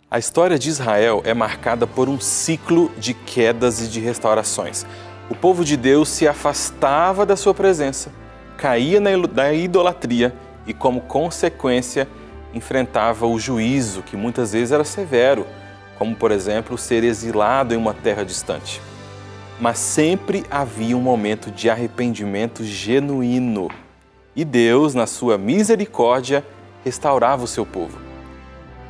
A história de Israel é marcada por um ciclo de quedas e de restaurações. O povo de Deus se afastava da sua presença, caía na idolatria e, como consequência, enfrentava o juízo, que muitas vezes era severo, como, por exemplo, ser exilado em uma terra distante. Mas sempre havia um momento de arrependimento genuíno e Deus, na sua misericórdia, restaurava o seu povo.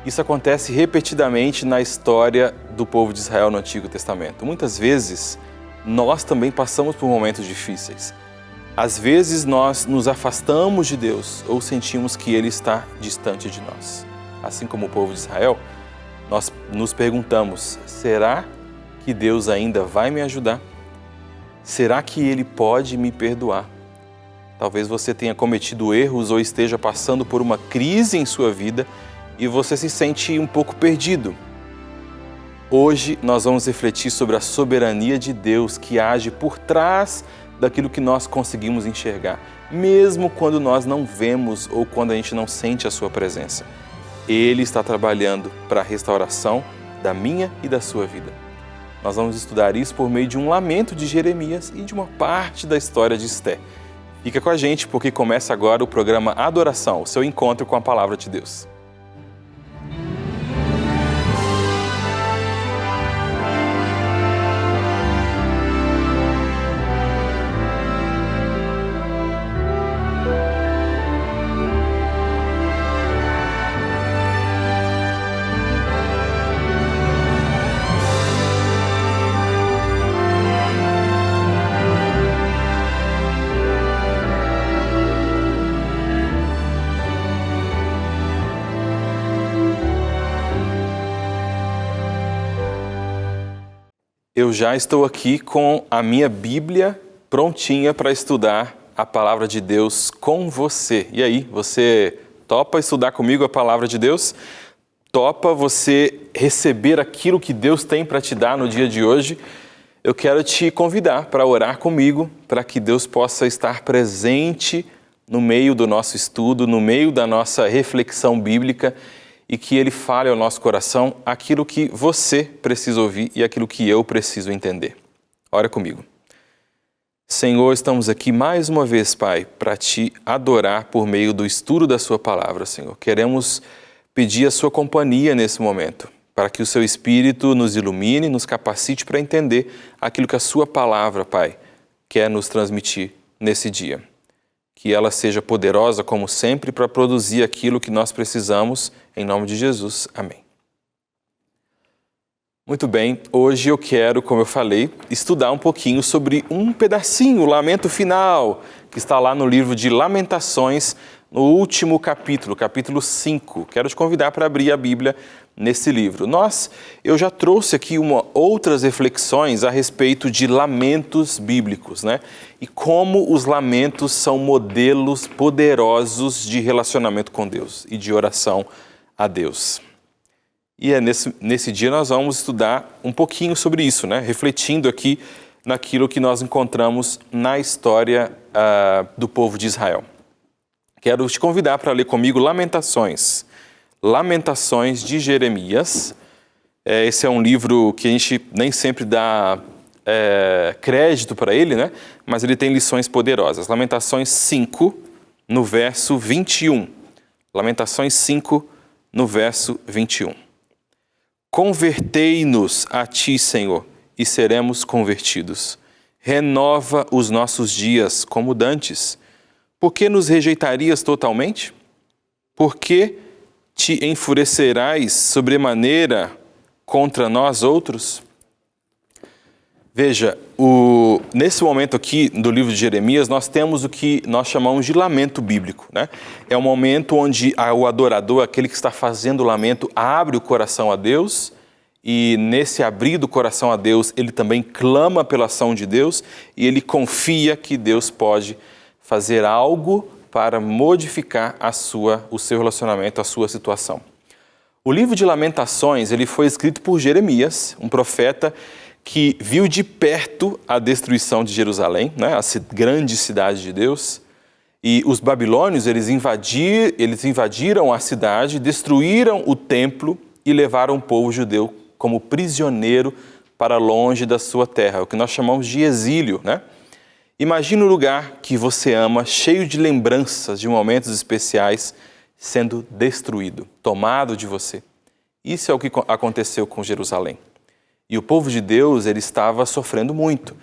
Isso acontece repetidamente na história do povo de Israel no Antigo Testamento. Muitas vezes, nós também passamos por momentos difíceis. Às vezes, nós nos afastamos de Deus ou sentimos que Ele está distante de nós. Assim como o povo de Israel, nós nos perguntamos, será que Deus ainda vai me ajudar? Será que Ele pode me perdoar? Talvez você tenha cometido erros ou esteja passando por uma crise em sua vida e você se sente um pouco perdido. Hoje nós vamos refletir sobre a soberania de Deus que age por trás daquilo que nós conseguimos enxergar, mesmo quando nós não vemos ou quando a gente não sente a sua presença. Ele está trabalhando para a restauração da minha e da sua vida. Nós vamos estudar isso por meio de um lamento de Jeremias e de uma parte da história de Esté. Fica com a gente porque começa agora o programa Adoração, o seu encontro com a Palavra de Deus. Eu já estou aqui com a minha Bíblia prontinha para estudar a Palavra de Deus com você. E aí, você topa estudar comigo a Palavra de Deus? Topa você receber aquilo que Deus tem para te dar no dia de hoje? Eu quero te convidar para orar comigo, para que Deus possa estar presente no meio do nosso estudo, no meio da nossa reflexão bíblica, e que Ele fale ao nosso coração aquilo que você precisa ouvir e aquilo que eu preciso entender. Ora comigo. Senhor, estamos aqui mais uma vez, Pai, para Te adorar por meio do estudo da Sua Palavra, Senhor. Queremos pedir a Sua companhia nesse momento, para que o Seu Espírito nos ilumine, nos capacite para entender aquilo que a Sua Palavra, Pai, quer nos transmitir nesse dia. Que ela seja poderosa, como sempre, para produzir aquilo que nós precisamos, em nome de Jesus. Amém. Muito bem, hoje eu quero, como eu falei, estudar um pouquinho sobre um pedacinho, o lamento final, que está lá no livro de Lamentações, no último capítulo, capítulo 5. Quero te convidar para abrir a Bíblia nesse livro. Eu já trouxe aqui outras reflexões a respeito de lamentos bíblicos, né? E como os lamentos são modelos poderosos de relacionamento com Deus e de oração a Deus. E é nesse dia nós vamos estudar um pouquinho sobre isso, né? Refletindo aqui naquilo que nós encontramos na história do povo de Israel. Quero te convidar para ler comigo Lamentações de Jeremias. Esse é um livro que a gente nem sempre dá crédito para ele, né? Mas ele tem lições poderosas. Lamentações 5, no verso 21. Lamentações 5, no verso 21. Convertei-nos a Ti, Senhor, e seremos convertidos. Renova os nossos dias como dantes. Por que nos rejeitarias totalmente? Por que te enfurecerás sobremaneira contra nós outros? Veja, nesse momento aqui do livro de Jeremias, nós temos o que nós chamamos de lamento bíblico, né? É um momento onde o adorador, aquele que está fazendo o lamento, abre o coração a Deus, e nesse abrir do coração a Deus, ele também clama pela ação de Deus, e ele confia que Deus pode fazer algo para modificar o seu relacionamento, a sua situação. O livro de Lamentações, ele foi escrito por Jeremias, um profeta que viu de perto a destruição de Jerusalém, né, a grande cidade de Deus. E os babilônios, eles invadiram a cidade, destruíram o templo e levaram o povo judeu como prisioneiro para longe da sua terra, o que nós chamamos de exílio, né? Imagine um lugar que você ama, cheio de lembranças de momentos especiais, sendo destruído, tomado de você. Isso é o que aconteceu com Jerusalém. E o povo de Deus, ele estava sofrendo muito.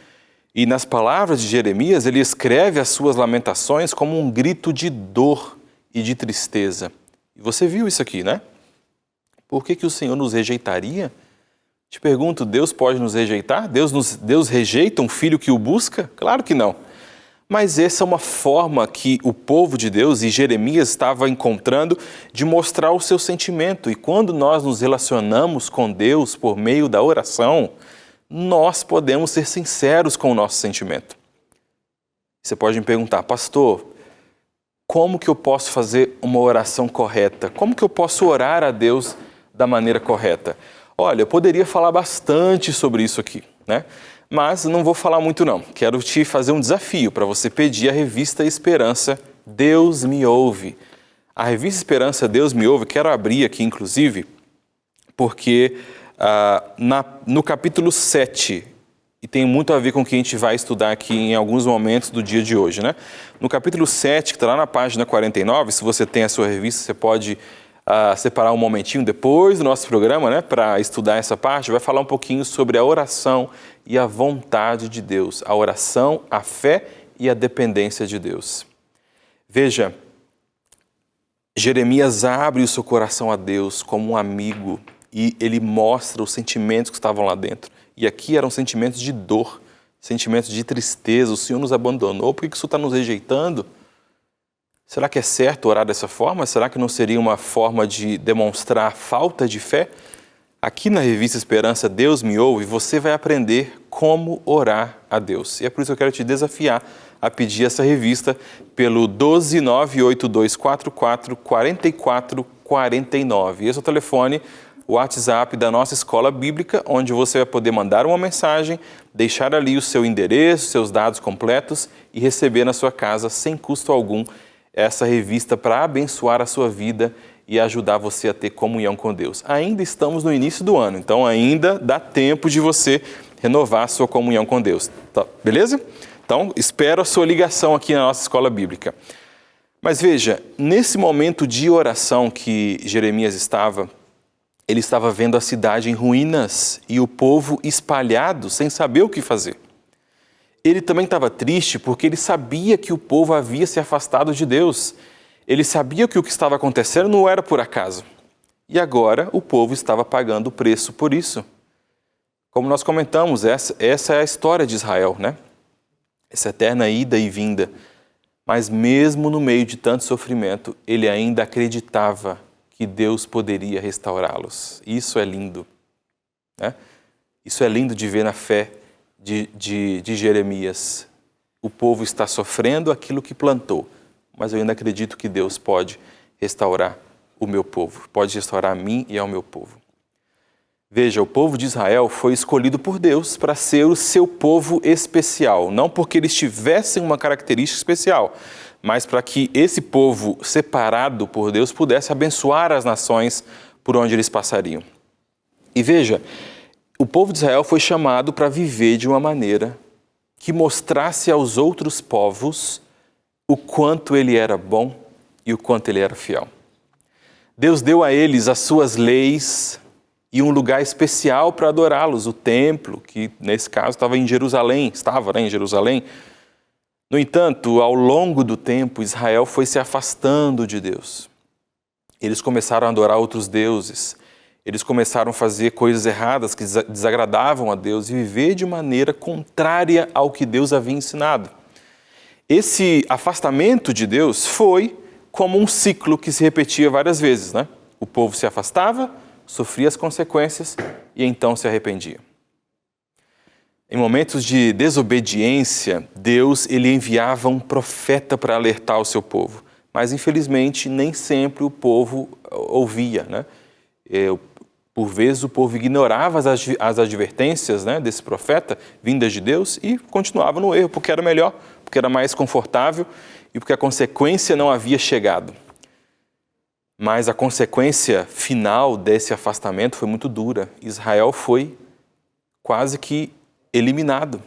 E nas palavras de Jeremias, ele escreve as suas lamentações como um grito de dor e de tristeza. E você viu isso aqui, né? Por que o Senhor nos rejeitaria? Te pergunto, Deus pode nos rejeitar? Deus rejeita um filho que o busca? Claro que não. Mas essa é uma forma que o povo de Deus e Jeremias estava encontrando de mostrar o seu sentimento. E quando nós nos relacionamos com Deus por meio da oração, nós podemos ser sinceros com o nosso sentimento. Você pode me perguntar, pastor, como que eu posso fazer uma oração correta? Como que eu posso orar a Deus da maneira correta? Olha, eu poderia falar bastante sobre isso aqui, né? Mas não vou falar muito não. Quero te fazer um desafio para você pedir a revista Esperança, Deus me ouve. A revista Esperança, Deus me ouve, quero abrir aqui inclusive, porque no capítulo 7, e tem muito a ver com o que a gente vai estudar aqui em alguns momentos do dia de hoje, né? No capítulo 7, que está lá na página 49, se você tem a sua revista, você pode separar um momentinho depois do nosso programa, né, para estudar essa parte, vai falar um pouquinho sobre a oração e a vontade de Deus, a oração, a fé e a dependência de Deus. Veja, Jeremias abre o seu coração a Deus como um amigo e ele mostra os sentimentos que estavam lá dentro. E aqui eram sentimentos de dor, sentimentos de tristeza, o Senhor nos abandonou, por que o Senhor está nos rejeitando? Será que é certo orar dessa forma? Será que não seria uma forma de demonstrar falta de fé? Aqui na revista Esperança, Deus me ouve, você vai aprender como orar a Deus. E é por isso que eu quero te desafiar a pedir essa revista pelo 12982444449. Esse é o telefone, o WhatsApp da nossa escola bíblica, onde você vai poder mandar uma mensagem, deixar ali o seu endereço, seus dados completos e receber na sua casa, sem custo algum, essa revista para abençoar a sua vida e ajudar você a ter comunhão com Deus. Ainda estamos no início do ano, então ainda dá tempo de você renovar a sua comunhão com Deus. Tá, beleza? Então, espero a sua ligação aqui na nossa escola bíblica. Mas veja, nesse momento de oração que Jeremias estava, ele estava vendo a cidade em ruínas e o povo espalhado sem saber o que fazer. Ele também estava triste porque ele sabia que o povo havia se afastado de Deus. Ele sabia que o que estava acontecendo não era por acaso. E agora o povo estava pagando o preço por isso. Como nós comentamos, essa é a história de Israel, né? Essa eterna ida e vinda. Mas mesmo no meio de tanto sofrimento, ele ainda acreditava que Deus poderia restaurá-los. Isso é lindo, né? Isso é lindo de ver na fé de Jeremias. O povo está sofrendo aquilo que plantou, mas eu ainda acredito que Deus pode restaurar o meu povo, pode restaurar a mim e ao meu povo. Veja, o povo de Israel foi escolhido por Deus para ser o seu povo especial, não porque eles tivessem uma característica especial, mas para que esse povo separado por Deus pudesse abençoar as nações por onde eles passariam. E veja, o povo de Israel foi chamado para viver de uma maneira que mostrasse aos outros povos o quanto ele era bom e o quanto ele era fiel. Deus deu a eles as suas leis e um lugar especial para adorá-los, o templo, que nesse caso estava em Jerusalém. No entanto, ao longo do tempo, Israel foi se afastando de Deus. Eles começaram a adorar outros deuses. Eles começaram a fazer coisas erradas que desagradavam a Deus e viver de maneira contrária ao que Deus havia ensinado. Esse afastamento de Deus foi como um ciclo que se repetia várias vezes, né? O povo se afastava, sofria as consequências e então se arrependia. Em momentos de desobediência, Deus ele enviava um profeta para alertar o seu povo. Mas, infelizmente, nem sempre o povo ouvia, né? Por vezes o povo ignorava as advertências, né, desse profeta, vindas de Deus, e continuava no erro, porque era melhor, porque era mais confortável e porque a consequência não havia chegado. Mas a consequência final desse afastamento foi muito dura. Israel foi quase que eliminado.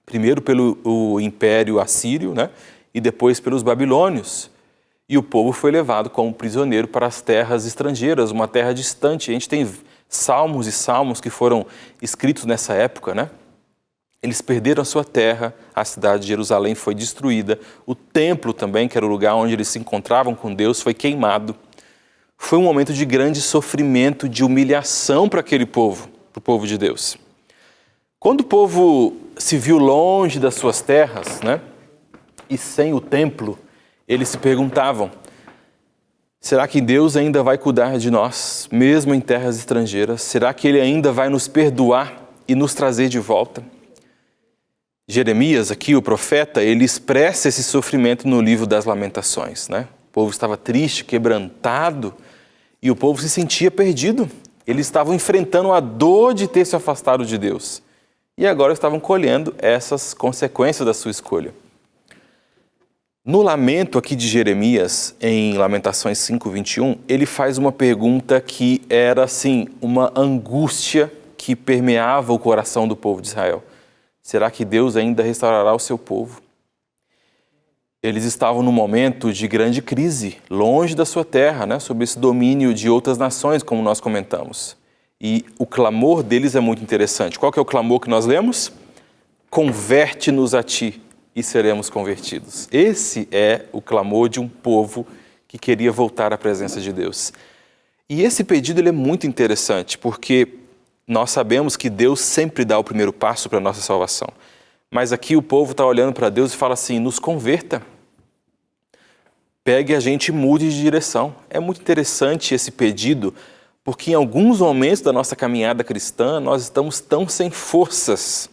Primeiro pelo Império Assírio, né? E depois pelos babilônios. E o povo foi levado como prisioneiro para as terras estrangeiras, uma terra distante. A gente tem salmos e salmos que foram escritos nessa época, né? Eles perderam a sua terra, a cidade de Jerusalém foi destruída, o templo também, que era o lugar onde eles se encontravam com Deus, foi queimado. Foi um momento de grande sofrimento, de humilhação para aquele povo, para o povo de Deus. Quando o povo se viu longe das suas terras, né, e sem o templo, eles se perguntavam: será que Deus ainda vai cuidar de nós, mesmo em terras estrangeiras? Será que Ele ainda vai nos perdoar e nos trazer de volta? Jeremias, aqui o profeta, ele expressa esse sofrimento no livro das Lamentações, né? O povo estava triste, quebrantado, e o povo se sentia perdido. Eles estavam enfrentando a dor de ter se afastado de Deus. E agora estavam colhendo essas consequências da sua escolha. No lamento aqui de Jeremias, em Lamentações 5:21, ele faz uma pergunta que era, assim, uma angústia que permeava o coração do povo de Israel. Será que Deus ainda restaurará o seu povo? Eles estavam num momento de grande crise, longe da sua terra, né, sob esse domínio de outras nações, como nós comentamos. E o clamor deles é muito interessante. Qual que é o clamor que nós lemos? Converte-nos a ti e seremos convertidos. Esse é o clamor de um povo que queria voltar à presença de Deus. E esse pedido ele é muito interessante, porque nós sabemos que Deus sempre dá o primeiro passo para a nossa salvação. Mas aqui o povo está olhando para Deus e fala assim: nos converta. Pegue a gente e mude de direção. É muito interessante esse pedido, porque em alguns momentos da nossa caminhada cristã, nós estamos tão sem forças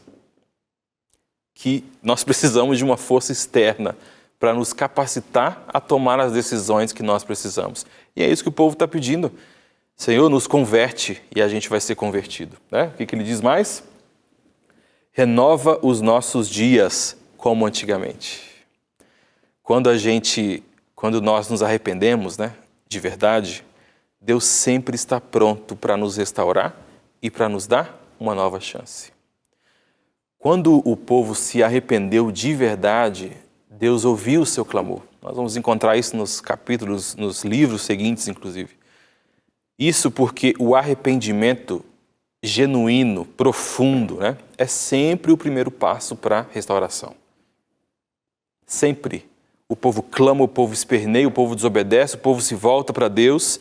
que nós precisamos de uma força externa para nos capacitar a tomar as decisões que nós precisamos. E é isso que o povo está pedindo. Senhor, nos converte e a gente vai ser convertido, né? O que ele diz mais? Renova os nossos dias como antigamente. Quando nós nos arrependemos, né, de verdade, Deus sempre está pronto para nos restaurar e para nos dar uma nova chance. Quando o povo se arrependeu de verdade, Deus ouviu o seu clamor. Nós vamos encontrar isso nos capítulos, nos livros seguintes, inclusive. Isso porque o arrependimento genuíno, profundo, né, é sempre o primeiro passo para a restauração. Sempre. O povo clama, o povo esperneia, o povo desobedece, o povo se volta para Deus,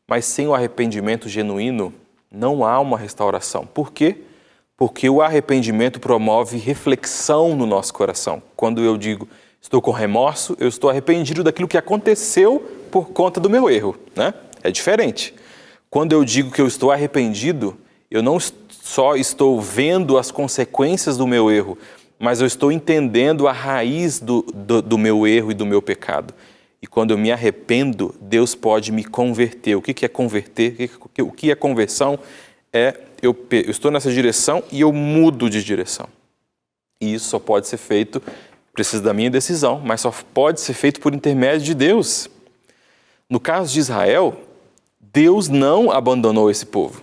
mas sem o arrependimento genuíno não há uma restauração. Por quê? Porque o arrependimento promove reflexão no nosso coração. Quando eu digo estou com remorso, eu estou arrependido daquilo que aconteceu por conta do meu erro, né? É diferente. Quando eu digo que eu estou arrependido, eu não só estou vendo as consequências do meu erro, mas eu estou entendendo a raiz do meu erro e do meu pecado. E quando eu me arrependo, Deus pode me converter. O que é converter? O que é conversão? Eu estou nessa direção e eu mudo de direção. E isso só pode ser feito, precisa da minha decisão, mas só pode ser feito por intermédio de Deus. No caso de Israel, Deus não abandonou esse povo.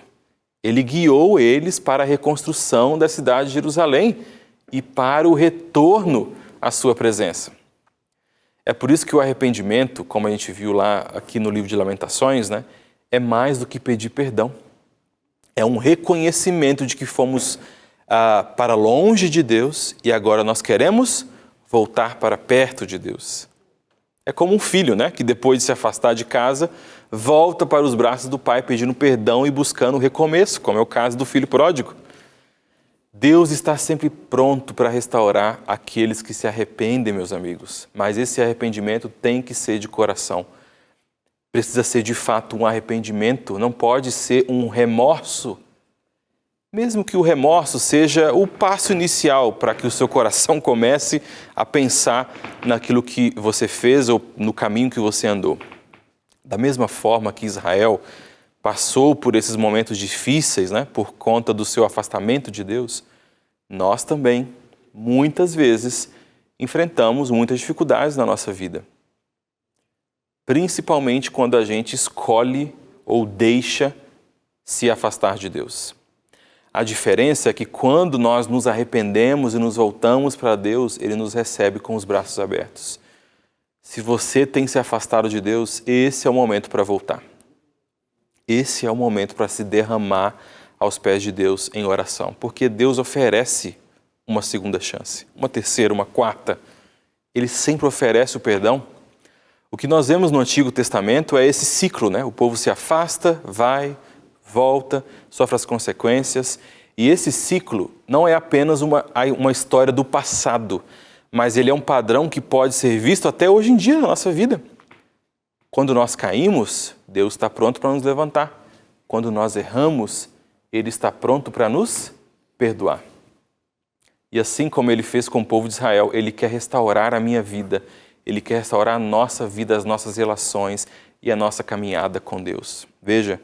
Ele guiou eles para a reconstrução da cidade de Jerusalém e para o retorno à sua presença. É por isso que o arrependimento, como a gente viu lá aqui no livro de Lamentações, né, é mais do que pedir perdão. É um reconhecimento de que fomos para longe de Deus e agora nós queremos voltar para perto de Deus. É como um filho, né, que depois de se afastar de casa, volta para os braços do pai pedindo perdão e buscando o recomeço, como é o caso do filho pródigo. Deus está sempre pronto para restaurar aqueles que se arrependem, meus amigos. Mas esse arrependimento tem que ser de coração. Precisa ser de fato um arrependimento, não pode ser um remorso. Mesmo que o remorso seja o passo inicial para que o seu coração comece a pensar naquilo que você fez ou no caminho que você andou. Da mesma forma que Israel passou por esses momentos difíceis, né, por conta do seu afastamento de Deus, nós também, muitas vezes, enfrentamos muitas dificuldades na nossa vida. principalmente quando a gente escolhe ou deixa se afastar de Deus. A diferença é que quando nós nos arrependemos e nos voltamos para Deus, Ele nos recebe com os braços abertos. Se você tem se afastado de Deus, esse é o momento para voltar. Esse é o momento para se derramar aos pés de Deus em oração, porque Deus oferece uma segunda chance, uma terceira, uma quarta. Ele sempre oferece o perdão. O que nós vemos no Antigo Testamento é esse ciclo, né? O povo se afasta, vai, volta, sofre as consequências. E esse ciclo não é apenas uma história do passado, mas ele é um padrão que pode ser visto até hoje em dia na nossa vida. Quando nós caímos, Deus está pronto para nos levantar. Quando nós erramos, Ele está pronto para nos perdoar. E assim como Ele fez com o povo de Israel, Ele quer restaurar a minha vida, Ele quer restaurar a nossa vida, as nossas relações e a nossa caminhada com Deus. Veja,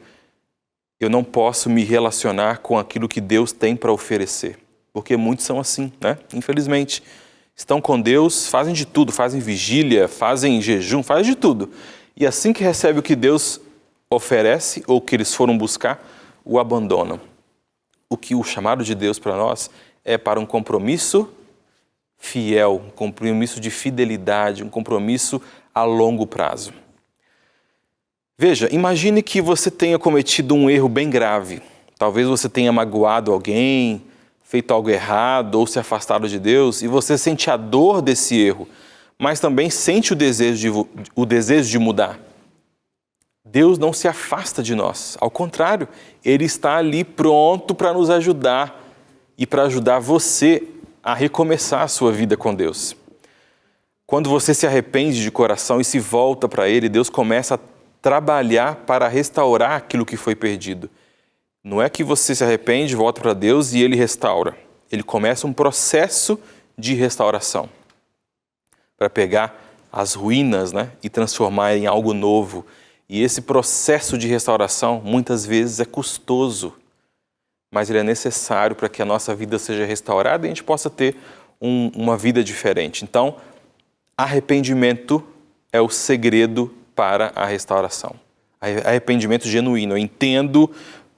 eu não posso me relacionar com aquilo que Deus tem para oferecer, porque muitos são assim, né? Infelizmente. Estão com Deus, fazem de tudo, fazem vigília, fazem jejum, fazem de tudo. E assim que recebe o que Deus oferece ou que eles foram buscar, o abandonam. O chamado de Deus para nós é para um compromisso fiel, um compromisso de fidelidade, um compromisso a longo prazo. Veja, imagine que você tenha cometido um erro bem grave. Talvez você tenha magoado alguém, feito algo errado ou se afastado de Deus, e você sente a dor desse erro, mas também sente o desejo de mudar. Deus não se afasta de nós, ao contrário, Ele está ali pronto para nos ajudar e para ajudar você a recomeçar a sua vida com Deus. Quando você se arrepende de coração e se volta para Ele, Deus começa a trabalhar para restaurar aquilo que foi perdido. Não é que você se arrepende, volta para Deus e Ele restaura. Ele começa um processo de restauração para pegar as ruínas, né, e transformar em algo novo. E esse processo de restauração muitas vezes é custoso, mas ele é necessário para que a nossa vida seja restaurada e a gente possa ter uma vida diferente. Então, arrependimento é o segredo para a restauração. Arrependimento genuíno. Eu entendo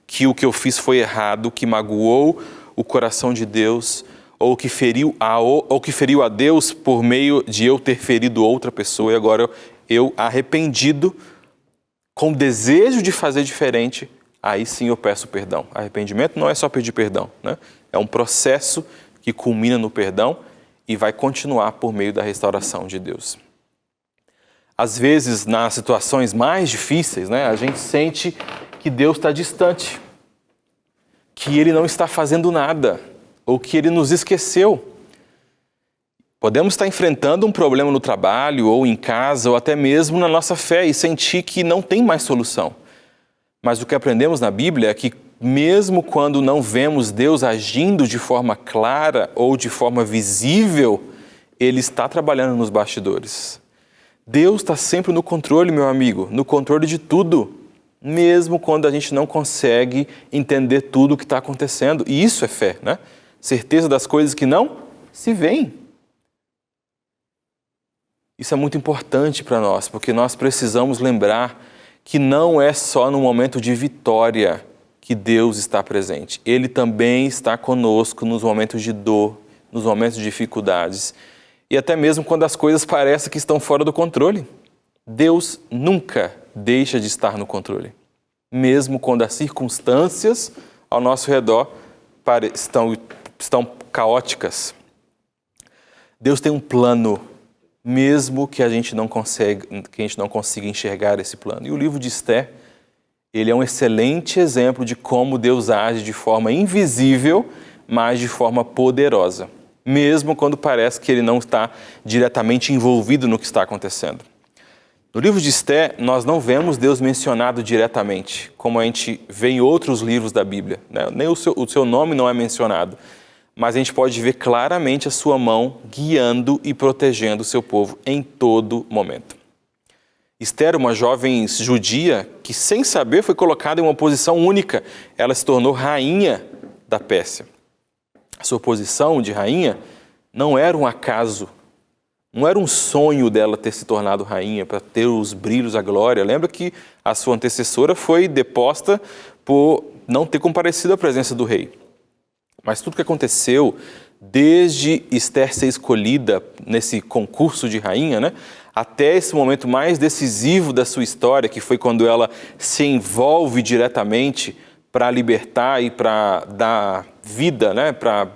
que o que eu fiz foi errado, que magoou o coração de Deus, ou que feriu a Deus por meio de eu ter ferido outra pessoa, e agora eu arrependido, com desejo de fazer diferente, aí sim eu peço perdão. Arrependimento não é só pedir perdão, né? É um processo que culmina no perdão e vai continuar por meio da restauração de Deus. Às vezes, nas situações mais difíceis, né, a gente sente que Deus está distante, que Ele não está fazendo nada, ou que Ele nos esqueceu. Podemos estar enfrentando um problema no trabalho, ou em casa, ou até mesmo na nossa fé, e sentir que não tem mais solução. Mas o que aprendemos na Bíblia é que, mesmo quando não vemos Deus agindo de forma clara ou de forma visível, Ele está trabalhando nos bastidores. Deus está sempre no controle, meu amigo, no controle de tudo, mesmo quando a gente não consegue entender tudo o que está acontecendo. E isso é fé, né? Certeza das coisas que não se veem. Isso é muito importante para nós, porque nós precisamos lembrar que não é só no momento de vitória que Deus está presente. Ele também está conosco nos momentos de dor, nos momentos de dificuldades. E até mesmo quando as coisas parecem que estão fora do controle. Deus nunca deixa de estar no controle. Mesmo quando as circunstâncias ao nosso redor estão caóticas. Deus tem um plano, mesmo que a gente não consiga enxergar esse plano. E o livro de Esther, ele é um excelente exemplo de como Deus age de forma invisível, mas de forma poderosa, mesmo quando parece que Ele não está diretamente envolvido no que está acontecendo. No livro de Esther, nós não vemos Deus mencionado diretamente, como a gente vê em outros livros da Bíblia, né? Nem o seu nome não é mencionado. Mas a gente pode ver claramente a sua mão guiando e protegendo o seu povo em todo momento. Esther, uma jovem judia que, sem saber, foi colocada em uma posição única. Ela se tornou rainha da Pérsia. A sua posição de rainha não era um acaso Não era um sonho dela ter se tornado rainha, para ter os brilhos, a glória. Lembra que a sua antecessora foi deposta por não ter comparecido à presença do rei. Mas tudo que aconteceu, desde Esther ser escolhida nesse concurso de rainha, né, até esse momento mais decisivo da sua história, que foi quando ela se envolve diretamente para libertar e para dar vida, né, para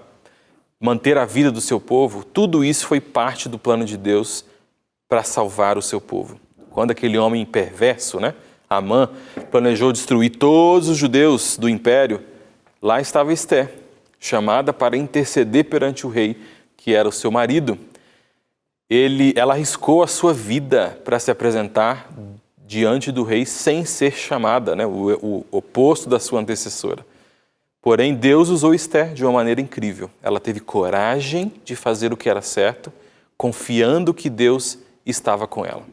manter a vida do seu povo, tudo isso foi parte do plano de Deus para salvar o seu povo. Quando aquele homem perverso, né, Amã, planejou destruir todos os judeus do império, lá estava Esther, chamada para interceder perante o rei, que era o seu marido. Ela arriscou a sua vida para se apresentar diante do rei sem ser chamada, né, o oposto da sua antecessora. Porém, Deus usou Esther de uma maneira incrível. Ela teve coragem de fazer o que era certo, confiando que Deus estava com ela.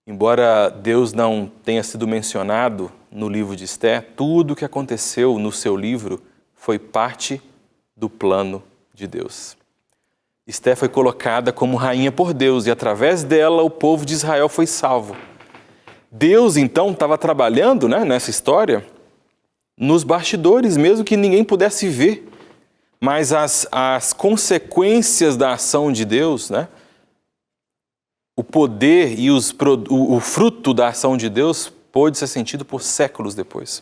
Embora Deus não tenha sido mencionado no livro de Esther, tudo o que aconteceu no seu livro foi parte do plano de Deus. Esther foi colocada como rainha por Deus e através dela o povo de Israel foi salvo. Deus então estava trabalhando, né, nessa história nos bastidores, mesmo que ninguém pudesse ver. Mas as consequências da ação de Deus, né, o poder e o fruto da ação de Deus pôde ser sentido por séculos depois.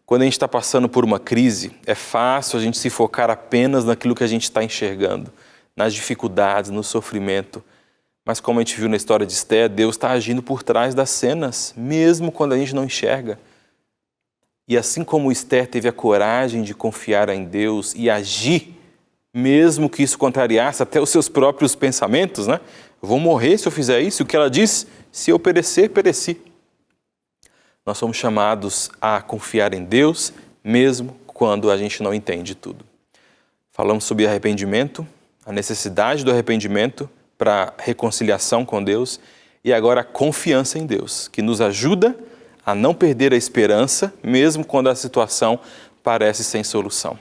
Quando a gente está passando por uma crise, é fácil a gente se focar apenas naquilo que a gente está enxergando, nas dificuldades, no sofrimento. Mas como a gente viu na história de Esther, Deus está agindo por trás das cenas, mesmo quando a gente não enxerga. E assim como Esther teve a coragem de confiar em Deus e agir, mesmo que isso contrariasse até os seus próprios pensamentos, né? Eu vou morrer se eu fizer isso. O que ela diz? Se eu perecer, pereci. Nós somos chamados a confiar em Deus, mesmo quando a gente não entende tudo. Falamos sobre arrependimento, a necessidade do arrependimento para reconciliação com Deus e agora a confiança em Deus, que nos ajuda a não perder a esperança, mesmo quando a situação parece sem solução.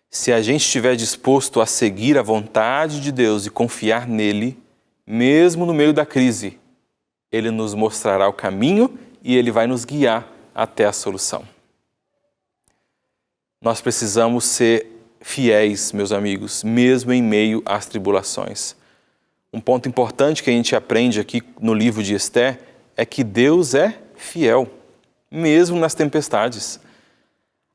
Se a gente estiver disposto a seguir a vontade de Deus e confiar nele, mesmo no meio da crise, ele nos mostrará o caminho e ele vai nos guiar até a solução. Nós precisamos ser fiéis, meus amigos, mesmo em meio às tribulações. Um ponto importante que a gente aprende aqui no livro de Esther é que Deus é fiel, mesmo nas tempestades.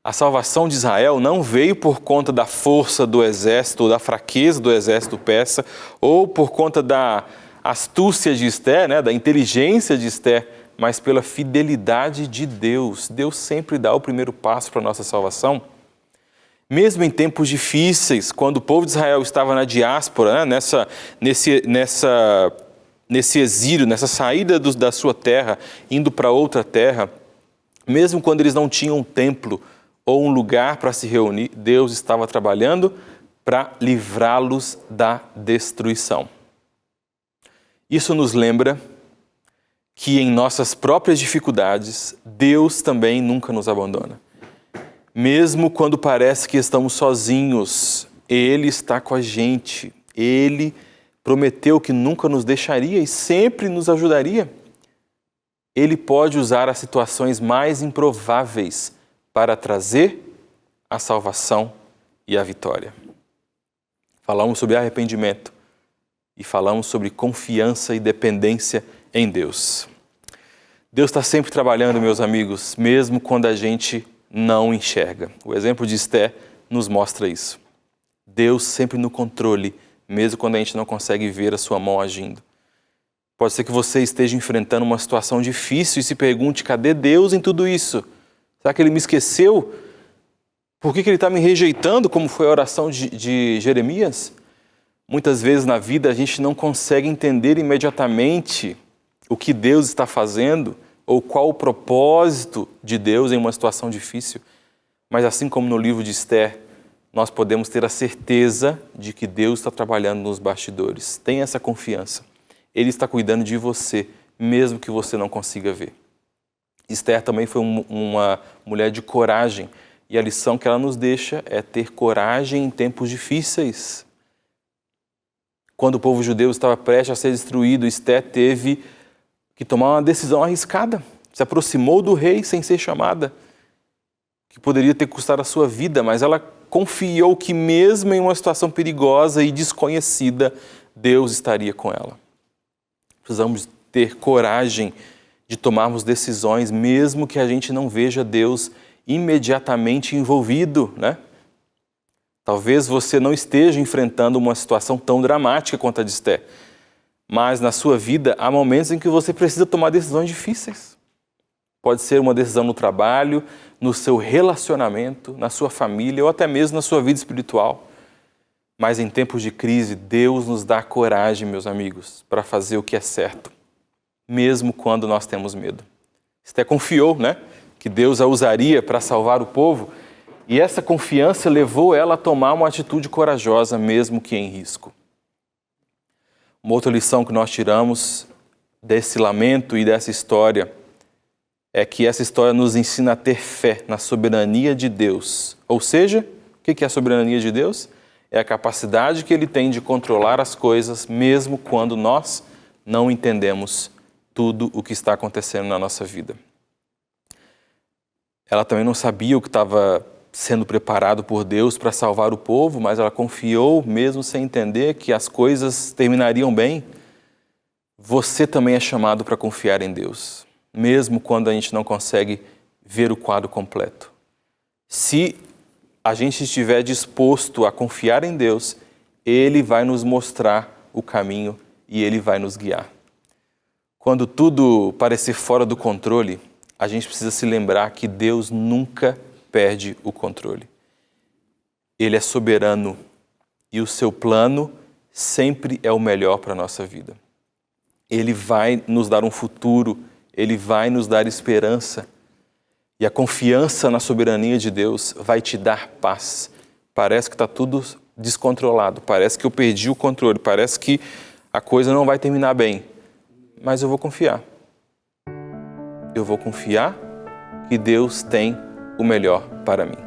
A salvação de Israel não veio por conta da força do exército, ou da fraqueza do exército persa, ou por conta da astúcia de Esther, né, da inteligência de Esther, mas pela fidelidade de Deus. Deus sempre dá o primeiro passo para a nossa salvação. Mesmo em tempos difíceis, quando o povo de Israel estava na diáspora, né, nesse exílio, nessa saída da sua terra, indo para outra terra, mesmo quando eles não tinham um templo ou um lugar para se reunir, Deus estava trabalhando para livrá-los da destruição. Isso nos lembra que em nossas próprias dificuldades, Deus também nunca nos abandona. Mesmo quando parece que estamos sozinhos, Ele está com a gente. Ele prometeu que nunca nos deixaria e sempre nos ajudaria. Ele pode usar as situações mais improváveis para trazer a salvação e a vitória. Falamos sobre arrependimento e falamos sobre confiança e dependência em Deus. Deus está sempre trabalhando, meus amigos, mesmo quando a gente não enxerga. O exemplo de Esther nos mostra isso. Deus sempre no controle, mesmo quando a gente não consegue ver a sua mão agindo. Pode ser que você esteja enfrentando uma situação difícil e se pergunte, cadê Deus em tudo isso? Será que Ele me esqueceu? Por que Ele está me rejeitando, como foi a oração de Jeremias? Muitas vezes na vida a gente não consegue entender imediatamente o que Deus está fazendo ou qual o propósito de Deus em uma situação difícil. Mas assim como no livro de Esther, nós podemos ter a certeza de que Deus está trabalhando nos bastidores. Tenha essa confiança. Ele está cuidando de você, mesmo que você não consiga ver. Esther também foi uma mulher de coragem. E a lição que ela nos deixa é ter coragem em tempos difíceis. Quando o povo judeu estava prestes a ser destruído, Esté teve que tomar uma decisão arriscada. Se aproximou do rei sem ser chamada, que poderia ter custado a sua vida, mas ela confiou que mesmo em uma situação perigosa e desconhecida, Deus estaria com ela. Precisamos ter coragem de tomarmos decisões, mesmo que a gente não veja Deus imediatamente envolvido, né? Talvez você não esteja enfrentando uma situação tão dramática quanto a de Esté, mas na sua vida há momentos em que você precisa tomar decisões difíceis. Pode ser uma decisão no trabalho, no seu relacionamento, na sua família ou até mesmo na sua vida espiritual. Mas em tempos de crise, Deus nos dá coragem, meus amigos, para fazer o que é certo, mesmo quando nós temos medo. Esté confiou, né, que Deus a usaria para salvar o povo, e essa confiança levou ela a tomar uma atitude corajosa, mesmo que em risco. Uma outra lição que nós tiramos desse lamento e dessa história é que essa história nos ensina a ter fé na soberania de Deus. Ou seja, o que é a soberania de Deus? É a capacidade que Ele tem de controlar as coisas, mesmo quando nós não entendemos tudo o que está acontecendo na nossa vida. Ela também não sabia o que estava sendo preparado por Deus para salvar o povo, mas ela confiou, mesmo sem entender, que as coisas terminariam bem. Você também é chamado para confiar em Deus, mesmo quando a gente não consegue ver o quadro completo. Se a gente estiver disposto a confiar em Deus, Ele vai nos mostrar o caminho e Ele vai nos guiar. Quando tudo parecer fora do controle, a gente precisa se lembrar que Deus nunca perde o controle. Ele é soberano e o seu plano sempre é o melhor para a nossa vida. Ele vai nos dar um futuro, Ele vai nos dar esperança. E a confiança na soberania de Deus vai te dar paz. Parece que está tudo descontrolado, parece que eu perdi o controle, parece que a coisa não vai terminar bem. Mas eu vou confiar. Eu vou confiar que Deus tem o melhor para mim.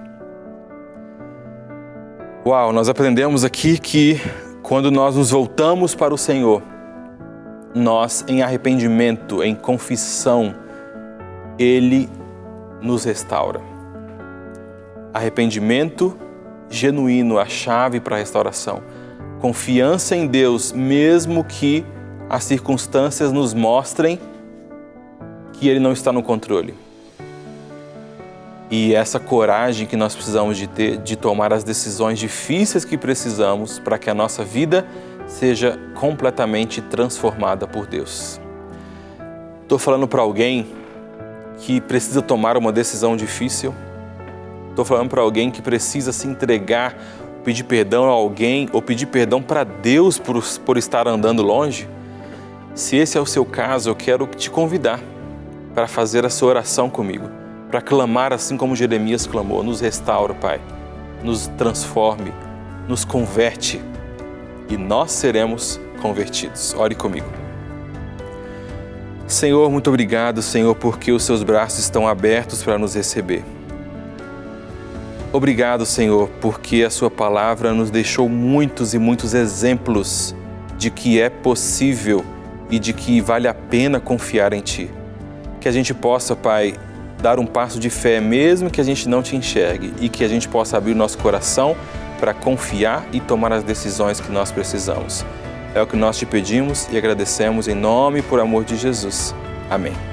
Uau, nós aprendemos aqui que quando nós nos voltamos para o Senhor, nós, em arrependimento, em confissão, Ele nos restaura. Arrependimento genuíno, a chave para a restauração. Confiança em Deus, mesmo que as circunstâncias nos mostrem que Ele não está no controle. E essa coragem que nós precisamos de ter, de tomar as decisões difíceis que precisamos para que a nossa vida seja completamente transformada por Deus. Estou falando para alguém que precisa tomar uma decisão difícil. Estou falando para alguém que precisa se entregar, pedir perdão a alguém ou pedir perdão para Deus por estar andando longe. Se esse é o seu caso, eu quero te convidar para fazer essa oração comigo, para clamar assim como Jeremias clamou: nos restaura, Pai, nos transforme, nos converte e nós seremos convertidos. Ore comigo. Senhor, muito obrigado, Senhor, porque os seus braços estão abertos para nos receber. Obrigado, Senhor, porque a sua palavra nos deixou muitos e muitos exemplos de que é possível e de que vale a pena confiar em Ti. Que a gente possa, Pai, dar um passo de fé, mesmo que a gente não te enxergue, e que a gente possa abrir nosso coração para confiar e tomar as decisões que nós precisamos. É o que nós te pedimos e agradecemos em nome e por amor de Jesus. Amém.